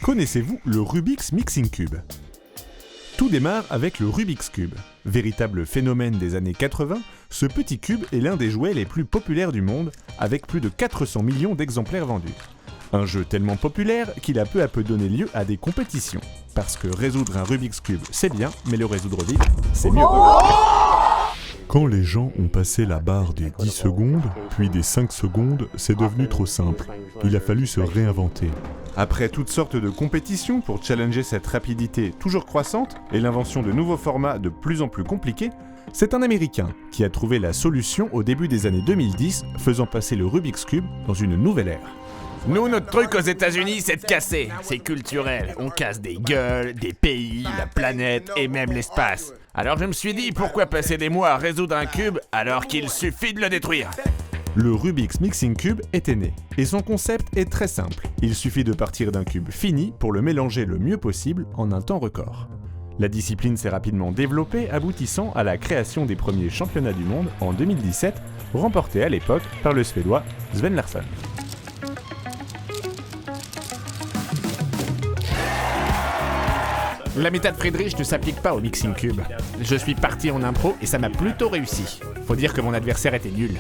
Connaissez-vous le Rubik's Mixing Cube ? Tout démarre avec le Rubik's Cube. Véritable phénomène des années 80, ce petit cube est l'un des jouets les plus populaires du monde, avec plus de 400 millions d'exemplaires vendus. Un jeu tellement populaire qu'il a peu à peu donné lieu à des compétitions. Parce que résoudre un Rubik's Cube, c'est bien, mais le résoudre vite, c'est mieux. Quand les gens ont passé la barre des 10 secondes, puis des 5 secondes, c'est devenu trop simple. Il a fallu se réinventer. Après toutes sortes de compétitions pour challenger cette rapidité toujours croissante et l'invention de nouveaux formats de plus en plus compliqués, c'est un Américain qui a trouvé la solution au début des années 2010, faisant passer le Rubik's Cube dans une nouvelle ère. Nous, notre truc aux États-Unis, c'est de casser. C'est culturel. On casse des gueules, des pays, la planète et même l'espace. Alors je me suis dit, pourquoi passer des mois à résoudre un cube alors qu'il suffit de le détruire ? Le Rubik's Mixing Cube était né, et son concept est très simple. Il suffit de partir d'un cube fini pour le mélanger le mieux possible en un temps record. La discipline s'est rapidement développée, aboutissant à la création des premiers championnats du monde en 2017, remportés à l'époque par le Suédois Sven Larsson. La méthode Friedrich ne s'applique pas au Mixing Cube. Je suis parti en impro et ça m'a plutôt réussi. Faut dire que mon adversaire était nul.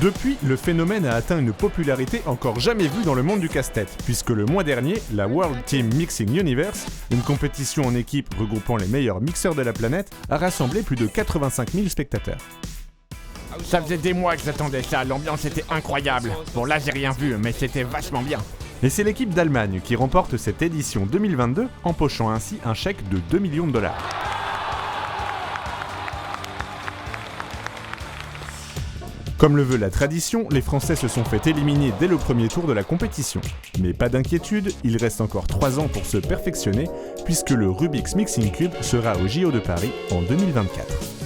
Depuis, le phénomène a atteint une popularité encore jamais vue dans le monde du casse-tête, puisque le mois dernier, la World Team Mixing Universe, une compétition en équipe regroupant les meilleurs mixeurs de la planète, a rassemblé plus de 85 000 spectateurs. Ça faisait des mois que j'attendais ça, l'ambiance était incroyable. Bon là j'ai rien vu, mais c'était vachement bien. Et c'est l'équipe d'Allemagne qui remporte cette édition 2022, empochant ainsi un chèque de 2 millions de dollars. Comme le veut la tradition, les Français se sont fait éliminer dès le premier tour de la compétition. Mais pas d'inquiétude, il reste encore 3 ans pour se perfectionner, puisque le Rubik's Mixing Cube sera au JO de Paris en 2024.